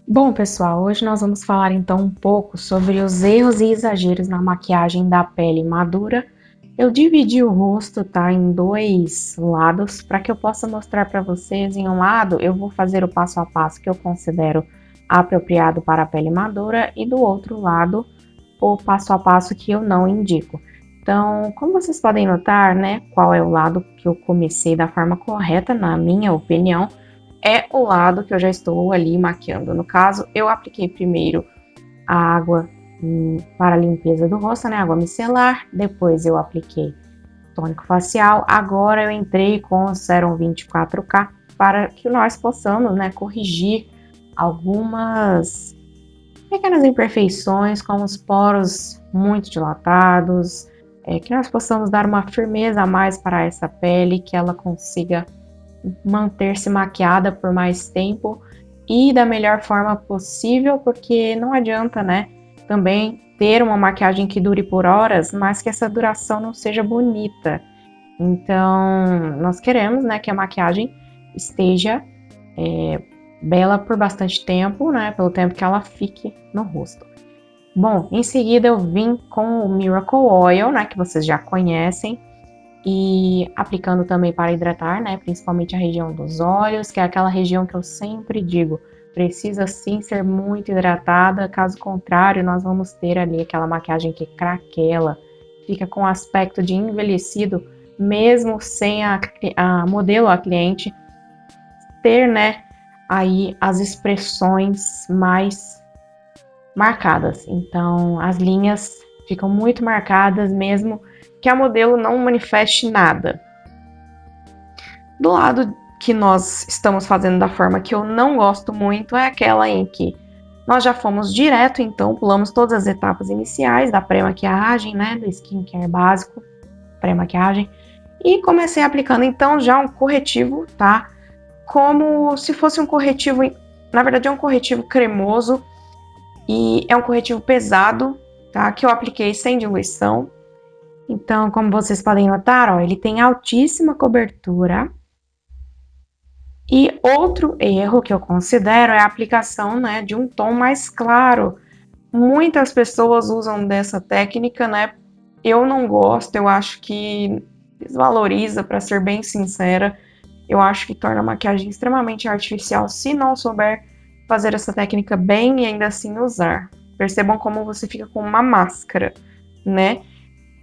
Bom, pessoal, hoje nós vamos falar então um pouco sobre os erros e exageros na maquiagem da pele madura. Eu dividi o rosto, tá, em dois lados, para que eu possa mostrar para vocês. Em um lado, eu vou fazer o passo a passo que eu considero apropriado para a pele madura, e do outro lado, o passo a passo que eu não indico. Então, como vocês podem notar, né, qual é o lado que eu comecei da forma correta, na minha opinião, é o lado que eu já estou ali maquiando. No caso, eu apliquei primeiro a água para a limpeza do rosto, né, água micelar, depois eu apliquei tônico facial, agora eu entrei com o Serum 24K para que nós possamos, né, corrigir algumas pequenas imperfeições, como os poros muito dilatados, que nós possamos dar uma firmeza a mais para essa pele, que ela consiga manter-se maquiada por mais tempo e da melhor forma possível, porque não adianta, né, também ter uma maquiagem que dure por horas, mas que essa duração não seja bonita. Então, nós queremos, né, que a maquiagem esteja bela por bastante tempo, né, pelo tempo que ela fique no rosto. Bom, em seguida eu vim com o Miracle Oil, né, que vocês já conhecem, e aplicando também para hidratar, né, principalmente a região dos olhos, que é aquela região que eu sempre digo, precisa sim ser muito hidratada, caso contrário, nós vamos ter ali aquela maquiagem que craquela, fica com aspecto de envelhecido, mesmo sem a modelo, a cliente, ter, né, aí as expressões mais marcadas. Então, as linhas ficam muito marcadas, mesmo que a modelo não manifeste nada. Do lado que nós estamos fazendo da forma que eu não gosto muito, é aquela em que nós já fomos direto, então pulamos todas as etapas iniciais da pré-maquiagem, né, do skincare básico, pré-maquiagem, e comecei aplicando então já um corretivo, tá? Como se fosse um corretivo, na verdade é um corretivo cremoso e é um corretivo pesado, tá? Que eu apliquei sem diluição. Então, como vocês podem notar, ó, ele tem altíssima cobertura. E outro erro que eu considero é a aplicação, né, de um tom mais claro. Muitas pessoas usam dessa técnica, né? Eu não gosto, eu acho que desvaloriza, para ser bem sincera. Eu acho que torna a maquiagem extremamente artificial se não souber fazer essa técnica bem e ainda assim usar. Percebam como você fica com uma máscara, né?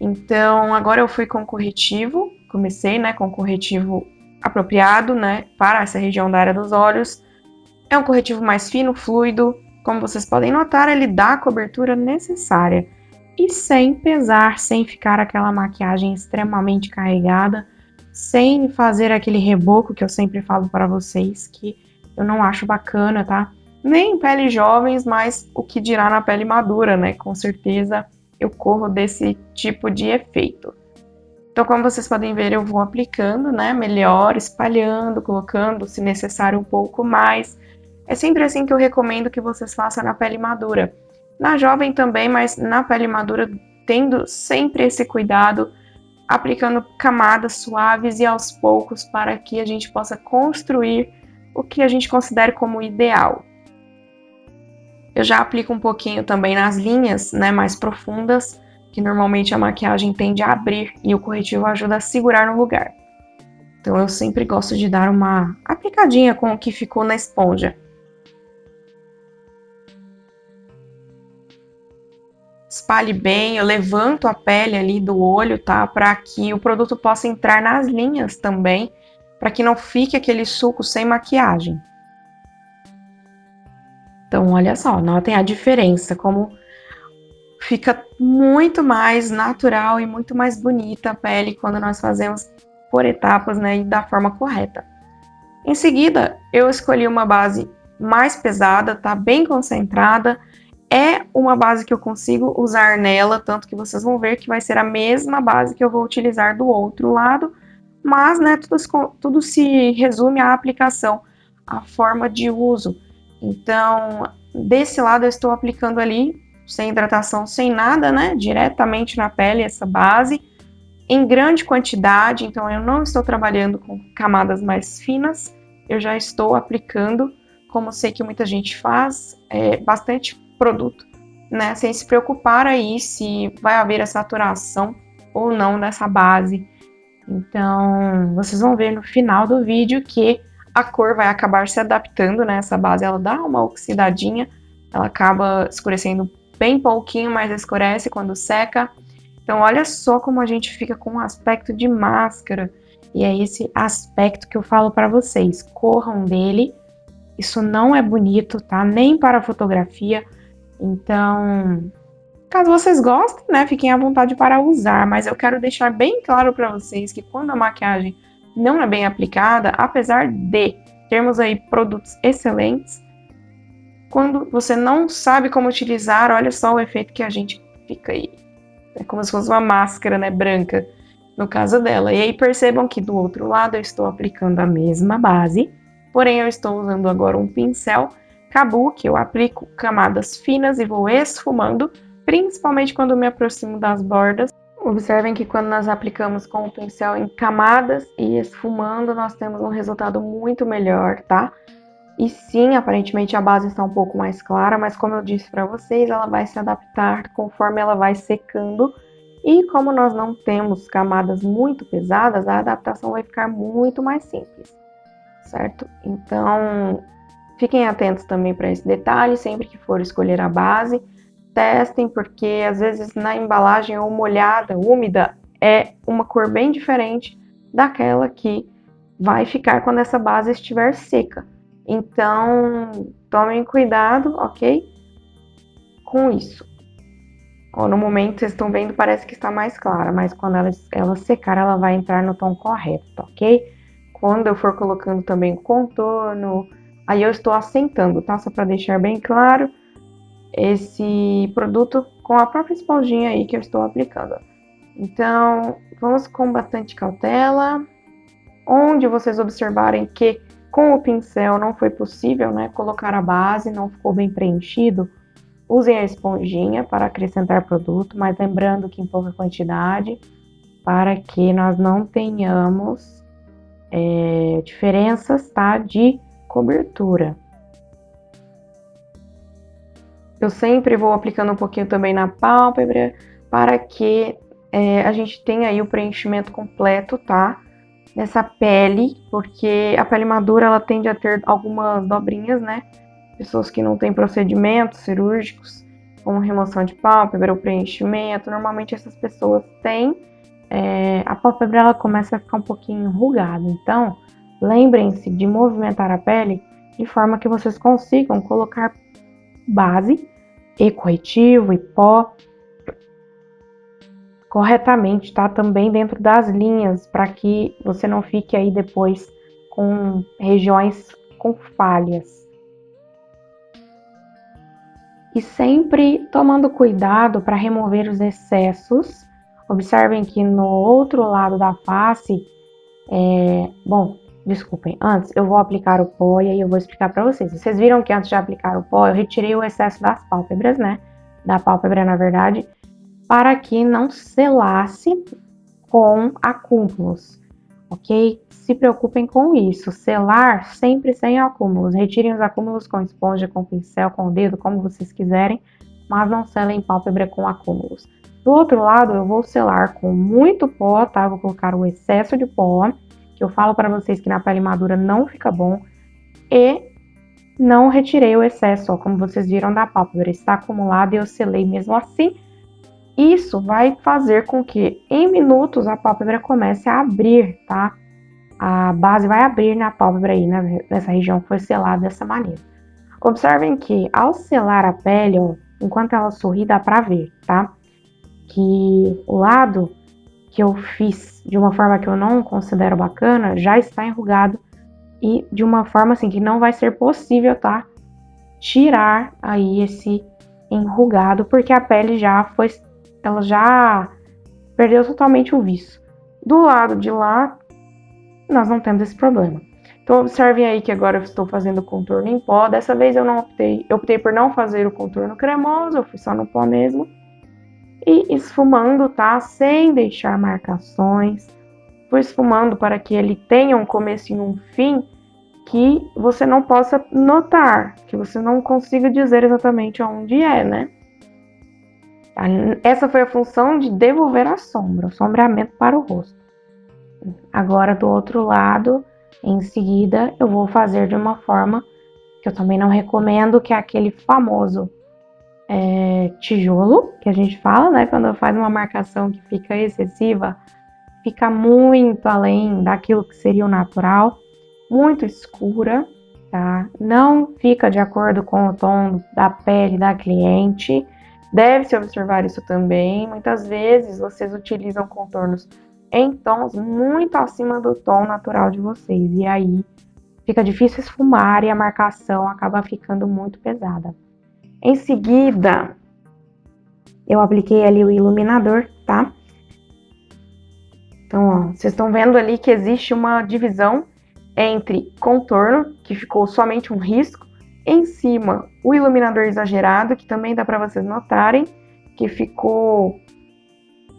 Então, agora eu fui com corretivo, comecei, né, com corretivo apropriado, né, para essa região da área dos olhos. É um corretivo mais fino, fluido, como vocês podem notar, ele dá a cobertura necessária e sem pesar, sem ficar aquela maquiagem extremamente carregada, sem fazer aquele reboco que eu sempre falo para vocês, que eu não acho bacana, tá? Nem em pele jovens, mas o que dirá na pele madura, né? Com certeza eu corro desse tipo de efeito. Então, como vocês podem ver, eu vou aplicando, né, melhor, espalhando, colocando, se necessário, um pouco mais. É sempre assim que eu recomendo que vocês façam na pele madura. Na jovem também, mas na pele madura, tendo sempre esse cuidado, aplicando camadas suaves e aos poucos para que a gente possa construir o que a gente considera como ideal. Eu já aplico um pouquinho também nas linhas, né, mais profundas, que normalmente a maquiagem tende a abrir e o corretivo ajuda a segurar no lugar. Então eu sempre gosto de dar uma aplicadinha com o que ficou na esponja. Espalhe bem, eu levanto a pele ali do olho, tá? Para que o produto possa entrar nas linhas também, para que não fique aquele suco sem maquiagem. Então, olha só, notem a diferença, como fica muito mais natural e muito mais bonita a pele quando nós fazemos por etapas, né, e da forma correta. Em seguida, eu escolhi uma base mais pesada, tá bem concentrada. É uma base que eu consigo usar nela, tanto que vocês vão ver que vai ser a mesma base que eu vou utilizar do outro lado, mas, né, tudo se resume à aplicação, à forma de uso. Então, desse lado eu estou aplicando ali, sem hidratação, sem nada, né, diretamente na pele essa base, em grande quantidade, então eu não estou trabalhando com camadas mais finas, eu já estou aplicando como sei que muita gente faz, bastante produto, né? Sem se preocupar aí se vai haver a saturação ou não dessa base. Então, vocês vão ver no final do vídeo que a cor vai acabar se adaptando, né? Essa base, ela dá uma oxidadinha, ela acaba escurecendo bem pouquinho, mas escurece quando seca. Então, olha só como a gente fica com um aspecto de máscara. E é esse aspecto que eu falo para vocês. Corram dele. Isso não é bonito, tá? Nem para fotografia. Então, caso vocês gostem, né, fiquem à vontade para usar, mas eu quero deixar bem claro para vocês que quando a maquiagem não é bem aplicada, apesar de termos aí produtos excelentes, quando você não sabe como utilizar, olha só o efeito que a gente fica aí. É como se fosse uma máscara, né, branca, no caso dela. E aí percebam que do outro lado eu estou aplicando a mesma base, porém eu estou usando agora um pincel Kabuki, eu aplico camadas finas e vou esfumando, principalmente quando me aproximo das bordas. Observem que quando nós aplicamos com o pincel em camadas e esfumando, nós temos um resultado muito melhor, tá? E sim, aparentemente a base está um pouco mais clara, mas como eu disse para vocês, ela vai se adaptar conforme ela vai secando. E como nós não temos camadas muito pesadas, a adaptação vai ficar muito mais simples, certo? Então, fiquem atentos também para esse detalhe, sempre que for escolher a base, testem, porque às vezes na embalagem ou molhada, úmida, é uma cor bem diferente daquela que vai ficar quando essa base estiver seca. Então, tomem cuidado, ok? Com isso. Ó, no momento, vocês estão vendo, parece que está mais clara, mas quando ela secar, ela vai entrar no tom correto, ok? Quando eu for colocando também o contorno, aí eu estou assentando, tá? Só para deixar bem claro, esse produto com a própria esponjinha aí que eu estou aplicando. Então, vamos com bastante cautela. Onde vocês observarem que com o pincel não foi possível, né, colocar a base, não ficou bem preenchido, usem a esponjinha para acrescentar produto, mas lembrando que em pouca quantidade, para que nós não tenhamos diferenças, tá, de cobertura. Eu sempre vou aplicando um pouquinho também na pálpebra, para que a gente tenha aí o preenchimento completo, tá? Nessa pele, porque a pele madura ela tende a ter algumas dobrinhas, né? Pessoas que não têm procedimentos cirúrgicos, como remoção de pálpebra ou preenchimento, normalmente essas pessoas têm, a pálpebra ela começa a ficar um pouquinho enrugada. Então, lembrem-se de movimentar a pele de forma que vocês consigam colocar base e corretivo e pó corretamente, tá? Também dentro das linhas, para que você não fique aí depois com regiões com falhas. E sempre tomando cuidado para remover os excessos. Observem que no outro lado da face, desculpem, antes eu vou aplicar o pó e aí eu vou explicar para vocês. Vocês viram que antes de aplicar o pó, eu retirei o excesso das pálpebras, né? Da pálpebra, na verdade, para que não selasse com acúmulos, ok? Se preocupem com isso, selar sempre sem acúmulos, retirem os acúmulos com esponja, com pincel, com o dedo, como vocês quiserem, mas não selem pálpebra com acúmulos. Do outro lado, eu vou selar com muito pó, tá? Eu vou colocar o excesso de pó, que eu falo para vocês que na pele madura não fica bom, e não retirei o excesso, ó, como vocês viram da pálpebra, está acumulado e eu selei mesmo assim. Isso vai fazer com que em minutos a pálpebra comece a abrir, tá? A base vai abrir na pálpebra aí, nessa região que foi selada dessa maneira. Observem que ao selar a pele, ó, enquanto ela sorri, dá pra ver, tá? Que o lado que eu fiz de uma forma que eu não considero bacana, já está enrugado e de uma forma assim que não vai ser possível, tá? Tirar aí esse enrugado, porque a pele ela já perdeu totalmente o viço. Do lado de lá, nós não temos esse problema. Então, observem aí que agora eu estou fazendo o contorno em pó. Dessa vez eu optei por não fazer o contorno cremoso, eu fui só no pó mesmo. E esfumando, tá? Sem deixar marcações. Fui esfumando para que ele tenha um começo e um fim que você não possa notar, que você não consiga dizer exatamente onde é, né? Essa foi a função de devolver a sombra, o sombreamento para o rosto. Agora, do outro lado, em seguida, eu vou fazer de uma forma que eu também não recomendo, que é aquele famoso tijolo, que a gente fala, né? Quando faz uma marcação que fica excessiva, fica muito além daquilo que seria o natural, muito escura, tá? Não fica de acordo com o tom da pele da cliente. Deve-se observar isso também. Muitas vezes vocês utilizam contornos em tons muito acima do tom natural de vocês, e aí fica difícil esfumar e a marcação acaba ficando muito pesada. Em seguida, eu apliquei ali o iluminador, tá? Então, ó, vocês estão vendo ali que existe uma divisão entre contorno, que ficou somente um risco, em cima o iluminador exagerado, que também dá para vocês notarem que ficou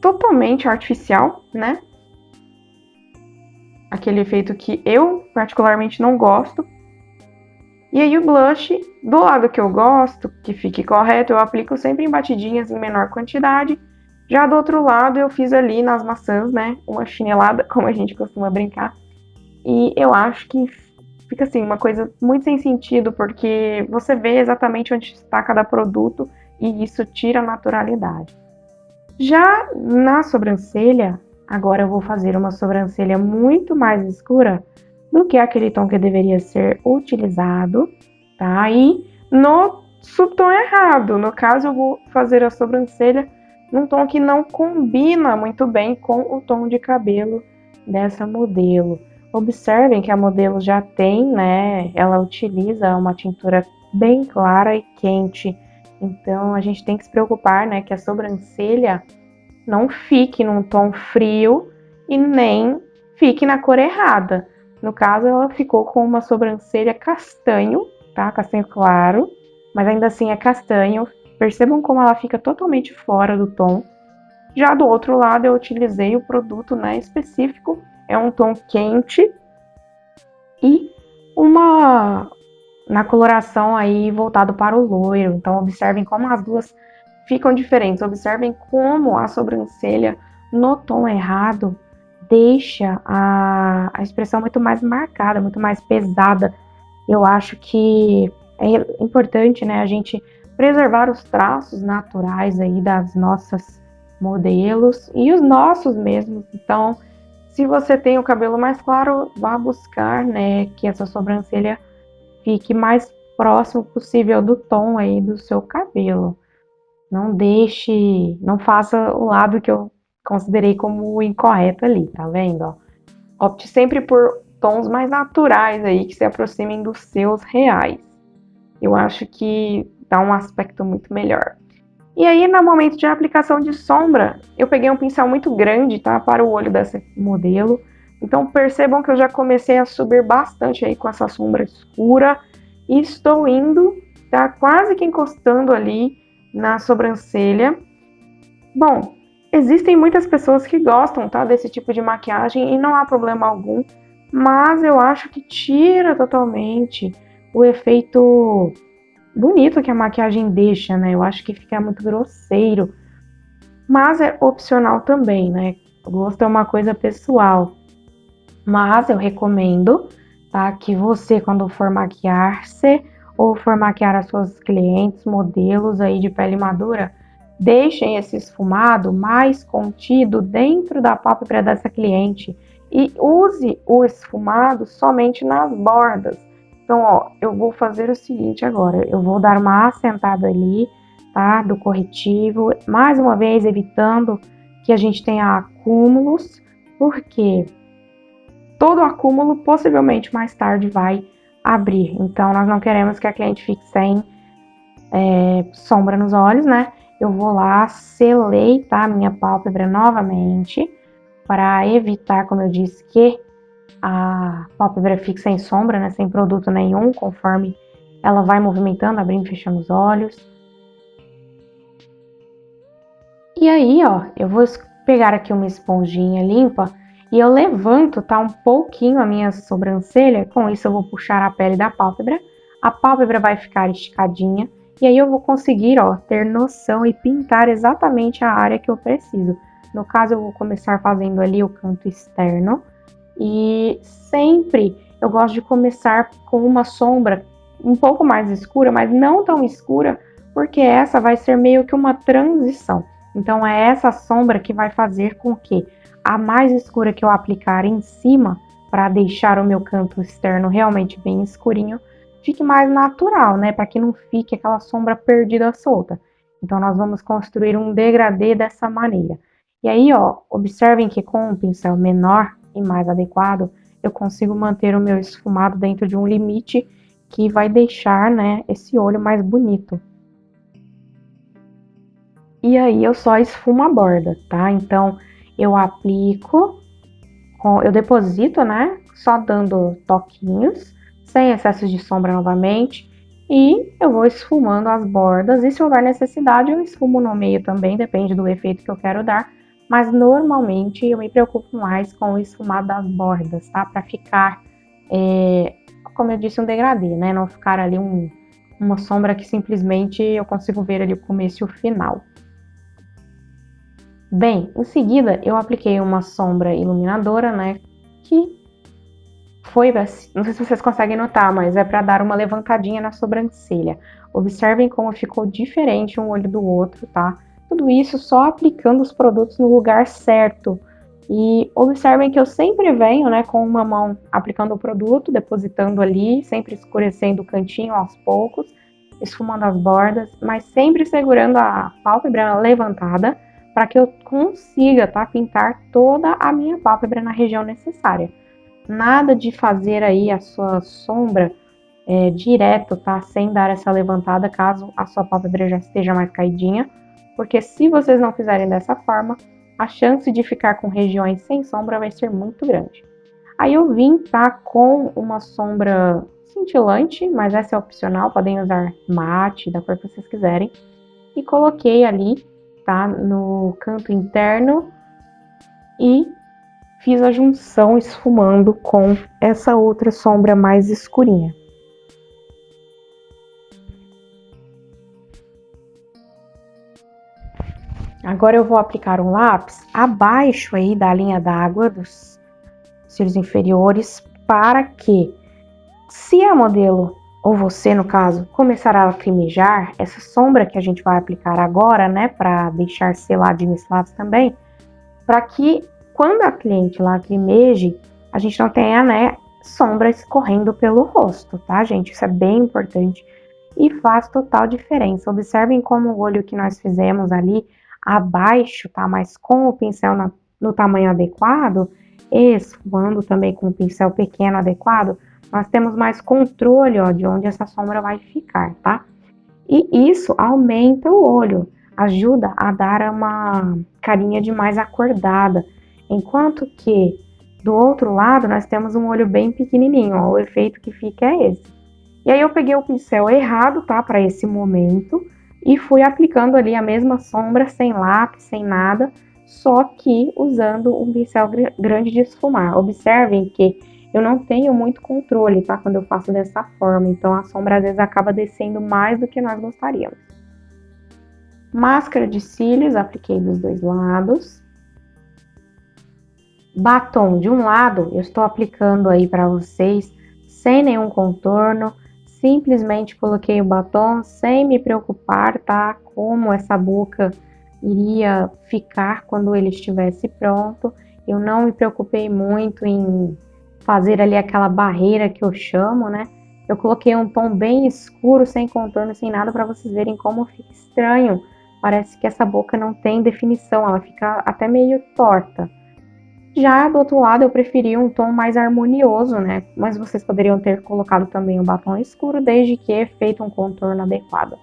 totalmente artificial, né? Aquele efeito que eu particularmente não gosto. E aí o blush, do lado que eu gosto, que fique correto, eu aplico sempre em batidinhas em menor quantidade. Já do outro lado eu fiz ali nas maçãs, né, uma chinelada, como a gente costuma brincar. E eu acho que fica assim, uma coisa muito sem sentido, porque você vê exatamente onde está cada produto e isso tira a naturalidade. Já na sobrancelha, agora eu vou fazer uma sobrancelha muito mais escura do que aquele tom que deveria ser utilizado, tá? E no subtom errado, no caso eu vou fazer a sobrancelha num tom que não combina muito bem com o tom de cabelo dessa modelo. Observem que a modelo já tem, né? Ela utiliza uma tintura bem clara e quente. Então a gente tem que se preocupar, né? Que a sobrancelha não fique num tom frio e nem fique na cor errada. No caso, ela ficou com uma sobrancelha castanho, tá? Castanho claro, mas ainda assim é castanho. Percebam como ela fica totalmente fora do tom. Já do outro lado, eu utilizei o produto, né, específico, é um tom quente e uma na coloração aí voltado para o loiro. Então, observem como as duas ficam diferentes. Observem como a sobrancelha no tom errado deixa a expressão muito mais marcada, muito mais pesada. Eu acho que é importante, né, a gente preservar os traços naturais aí das nossas modelos e os nossos mesmos. Então, se você tem o cabelo mais claro, vá buscar, né, que essa sobrancelha fique mais próximo possível do tom aí do seu cabelo. Não deixe, não faça o lado que eu considerei como o incorreto ali, tá vendo? Ó? Opte sempre por tons mais naturais aí, que se aproximem dos seus reais. Eu acho que dá um aspecto muito melhor. E aí, no momento de aplicação de sombra, eu peguei um pincel muito grande, tá? Para o olho desse modelo. Então, percebam que eu já comecei a subir bastante aí com essa sombra escura. E estou indo, tá? Quase que encostando ali na sobrancelha. Bom, existem muitas pessoas que gostam, tá? Desse tipo de maquiagem e não há problema algum. Mas eu acho que tira totalmente o efeito bonito que a maquiagem deixa, né? Eu acho que fica muito grosseiro, mas é opcional também, né? O gosto é uma coisa pessoal, mas eu recomendo, tá? Que você, quando for maquiar-se ou for maquiar as suas clientes, modelos aí de pele madura, deixem esse esfumado mais contido dentro da pálpebra dessa cliente e use o esfumado somente nas bordas. Então, ó, eu vou fazer o seguinte agora, eu vou dar uma assentada ali, tá, do corretivo, mais uma vez evitando que a gente tenha acúmulos, porque todo acúmulo possivelmente mais tarde vai abrir. Então, nós não queremos que a cliente fique sem sombra nos olhos, né? Eu vou lá, selei, tá, a minha pálpebra novamente, para evitar, como eu disse, que a pálpebra fique sem sombra, né, sem produto nenhum, conforme ela vai movimentando, abrindo e fechando os olhos. E aí, ó, eu vou pegar aqui uma esponjinha limpa E eu levanto, tá, um pouquinho a minha sobrancelha, com isso eu vou puxar a pele da pálpebra, a pálpebra vai ficar esticadinha, e aí eu vou conseguir, ó, ter noção e pintar exatamente a área que eu preciso. No caso, eu vou começar fazendo ali o canto externo, e sempre eu gosto de começar com uma sombra um pouco mais escura, mas não tão escura, porque essa vai ser meio que uma transição. Então é essa sombra que vai fazer com que a mais escura que eu aplicar em cima, para deixar o meu canto externo realmente bem escurinho, fique mais natural, né? Para que não fique aquela sombra perdida solta. Então nós vamos construir um degradê dessa maneira. E aí, ó, observem que com um pincel menor e mais adequado, eu consigo manter o meu esfumado dentro de um limite que vai deixar, né, esse olho mais bonito. E aí eu só esfumo a borda, tá? Então eu aplico, eu deposito, né, só dando toquinhos, sem excessos de sombra novamente, e eu vou esfumando as bordas, e se houver necessidade eu esfumo no meio também, depende do efeito que eu quero dar, mas normalmente eu me preocupo mais com o esfumado das bordas, tá? Para ficar, como eu disse, um degradê, né? Não ficar ali uma sombra que simplesmente eu consigo ver ali o começo e o final. Bem, em seguida eu apliquei uma sombra iluminadora, né? Que foi, não sei se vocês conseguem notar, mas é para dar uma levantadinha na sobrancelha. Observem como ficou diferente um olho do outro, tá? Tudo isso só aplicando os produtos no lugar certo. E observem que eu sempre venho, né, com uma mão aplicando o produto, depositando ali, sempre escurecendo o cantinho aos poucos, esfumando as bordas, mas sempre segurando a pálpebra levantada para que eu consiga, tá, pintar toda a minha pálpebra na região necessária. Nada de fazer aí a sua sombra direto, tá? Sem dar essa levantada, caso a sua pálpebra já esteja mais caidinha, porque se vocês não fizerem dessa forma, a chance de ficar com regiões sem sombra vai ser muito grande. Aí eu vim, tá, com uma sombra cintilante, mas essa é opcional, podem usar mate, da cor que vocês quiserem, e coloquei ali, tá, no canto interno e fiz a junção esfumando com essa outra sombra mais escurinha. Agora eu vou aplicar um lápis abaixo aí da linha d'água dos cílios inferiores, para que, se a modelo, ou você no caso, começar a lacrimejar, essa sombra que a gente vai aplicar agora, né, para deixar seladinho esse lápis também, para que quando a cliente lacrimeje, a gente não tenha, né, sombra escorrendo pelo rosto, tá, gente? Isso é bem importante e faz total diferença. Observem como o olho que nós fizemos ali abaixo, tá? Mas com o pincel no tamanho adequado, esfumando também com o pincel pequeno adequado, nós temos mais controle, ó, de onde essa sombra vai ficar, tá? E isso aumenta o olho, ajuda a dar uma carinha de mais acordada, enquanto que do outro lado nós temos um olho bem pequenininho, ó, o efeito que fica é esse. E aí eu peguei o pincel errado, tá, para esse momento, e fui aplicando ali a mesma sombra, sem lápis, sem nada, só que usando um pincel grande de esfumar. Observem que eu não tenho muito controle, tá, quando eu faço dessa forma, então a sombra às vezes acaba descendo mais do que nós gostaríamos. Máscara de cílios, apliquei dos dois lados. Batom de um lado, eu estou aplicando aí para vocês, sem nenhum contorno, simplesmente coloquei o batom sem me preocupar, tá? Como essa boca iria ficar quando ele estivesse pronto. Eu não me preocupei muito em fazer ali aquela barreira que eu chamo, né? Eu coloquei um tom bem escuro, sem contorno, sem nada, para vocês verem como fica estranho. Parece que essa boca não tem definição, ela fica até meio torta. Já do outro lado, eu preferi um tom mais harmonioso, né? Mas vocês poderiam ter colocado também o batom escuro, desde que feito um contorno adequado.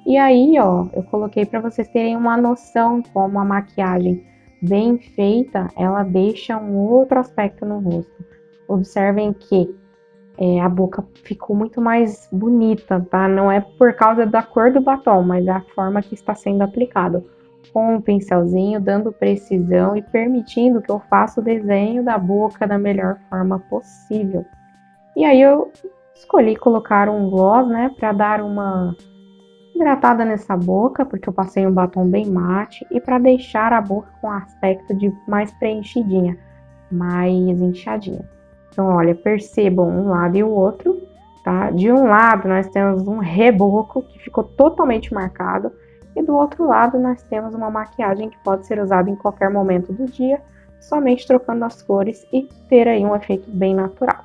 E aí, ó, eu coloquei para vocês terem uma noção como a maquiagem bem feita, ela deixa um outro aspecto no rosto. Observem que a boca ficou muito mais bonita, tá? Não é por causa da cor do batom, mas é a forma que está sendo aplicado. com um pincelzinho, dando precisão e permitindo que eu faça o desenho da boca da melhor forma possível. E aí eu escolhi colocar um gloss, né, para dar uma hidratada nessa boca, porque eu passei um batom bem mate, e para deixar a boca com aspecto de mais preenchidinha, mais inchadinha. Então, olha, percebam um lado e o outro, tá? De um lado nós temos um reboco que ficou totalmente marcado, e do outro lado nós temos uma maquiagem que pode ser usada em qualquer momento do dia, somente trocando as cores e ter aí um efeito bem natural.